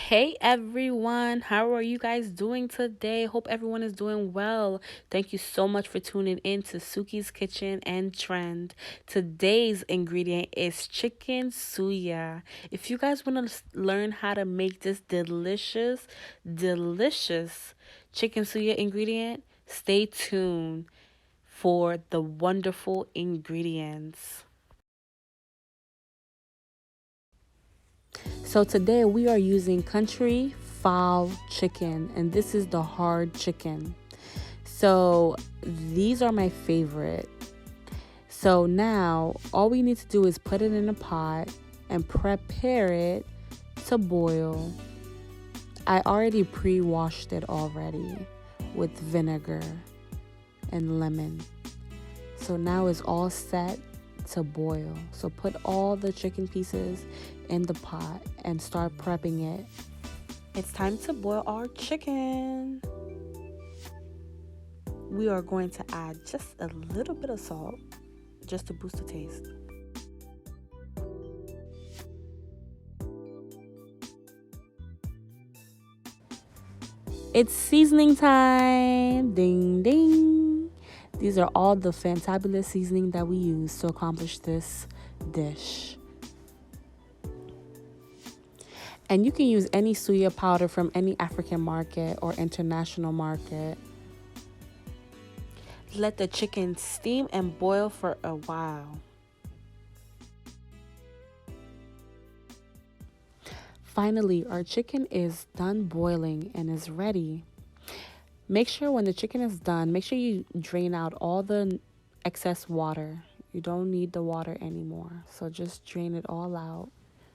Hey everyone, how are you guys doing today? Hope everyone is doing well. Thank you so much for tuning in to Suki's Kitchen and Trend. Today's ingredient is chicken suya. If you guys want to learn how to make this delicious chicken suya ingredient, stay tuned for the wonderful ingredients. So today we are using country fowl chicken, and this is the hard chicken. So these are my favorite. So now all we need to do is put it in a pot and prepare it to boil. I already pre-washed it already with vinegar and lemon. So now it's all set to boil. So put all the chicken pieces in the pot and start prepping it. It's time to boil our chicken. We are going to add just a little bit of salt just to boost the taste. It's seasoning time. Ding ding. These are all the fantabulous seasoning that we use to accomplish this dish. And you can use any suya powder from any African market or international market. Let the chicken steam and boil for a while. Finally, our chicken is done boiling and is ready. Make sure when the chicken is done, make sure you drain out all the excess water. You don't need the water anymore, so just drain it all out.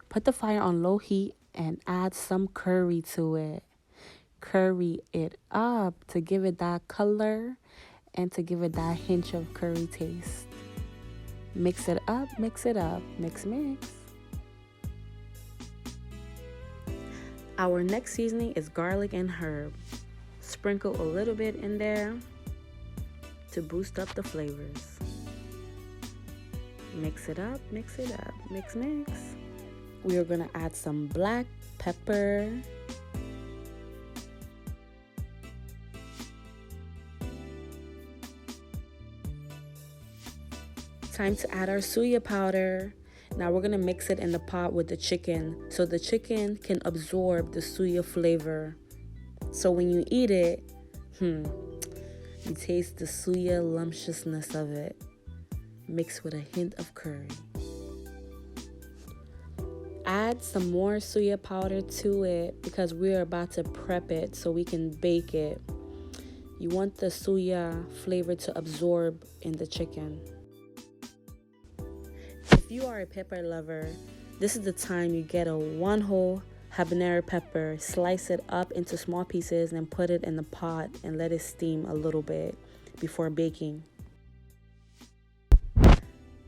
Put the fire on low heat and add some curry to it. Curry it up to give it that color and to give it that hint of curry taste. Mix it up, mix it up, mix. Our next seasoning is garlic and herb. Sprinkle a little bit in there to boost up the flavors. Mix it up, mix. We are gonna add some black pepper. Time to add our suya powder. Now we're gonna mix it in the pot with the chicken so the chicken can absorb the suya flavor. So when you eat it, you taste the suya lumptiousness of it, mixed with a hint of curry. Add some more suya powder to it because we're about to prep it so we can bake it. You want the suya flavor to absorb in the chicken. If you are a pepper lover, this is the time you get a one whole habanero pepper, slice it up into small pieces and put it in the pot and let it steam a little bit before baking.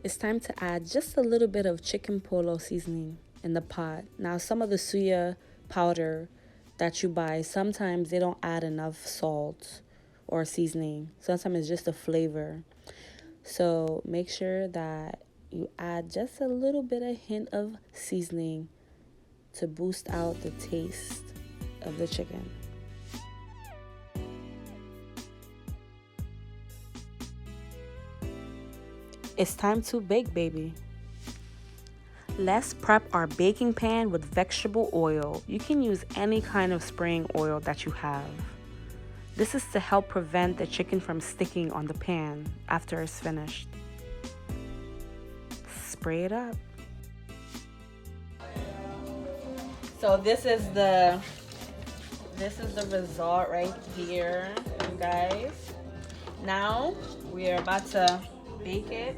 It's time to add just a little bit of chicken polo seasoning in the pot. Now some of the suya powder that you buy, sometimes they don't add enough salt or seasoning. Sometimes it's just a flavor. So make sure that you add just a little bit of hint of seasoning to boost out the taste of the chicken. It's time to bake, baby. Let's prep our baking pan with vegetable oil. You can use any kind of spraying oil that you have. This is to help prevent the chicken from sticking on the pan after it's finished. Spray it up. So this is the result right here, you guys. Now we are about to bake it.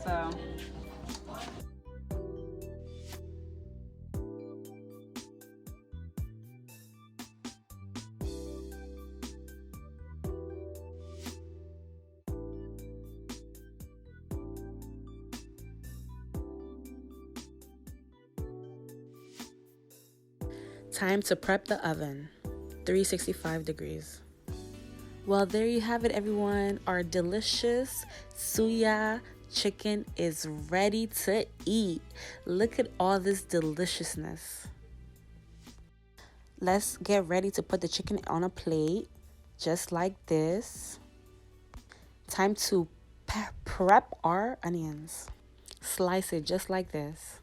So time to prep the oven, 365 degrees. Well, there you have it, everyone. Our delicious suya chicken is ready to eat. Look at all this deliciousness. Let's get ready to put the chicken on a plate, just like this. Time to prep our onions. Slice it just like this.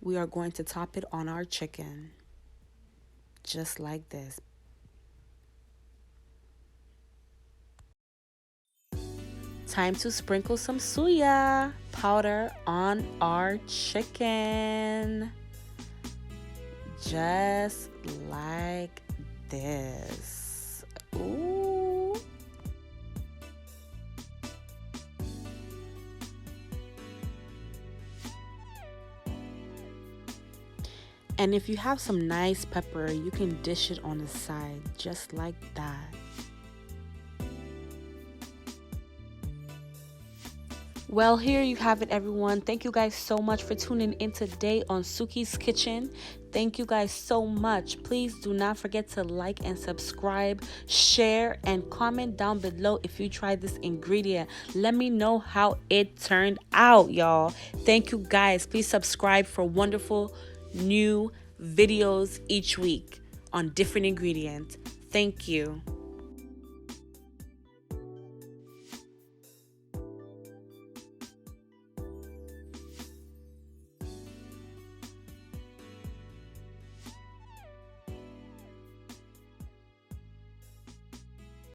We are going to top it on our chicken, just like this. Time to sprinkle some Suya powder on our chicken, just like this. Ooh. And if you have some nice pepper, you can dish it on the side, just like that. Well, here you have it, everyone. Thank you guys so much for tuning in today on Suki's Kitchen. Thank you guys so much. Please do not forget to like and subscribe, share, and comment down below if you tried this ingredient. Let me know how it turned out, y'all. Thank you guys. Please subscribe for wonderful new videos each week on different ingredients. Thank you.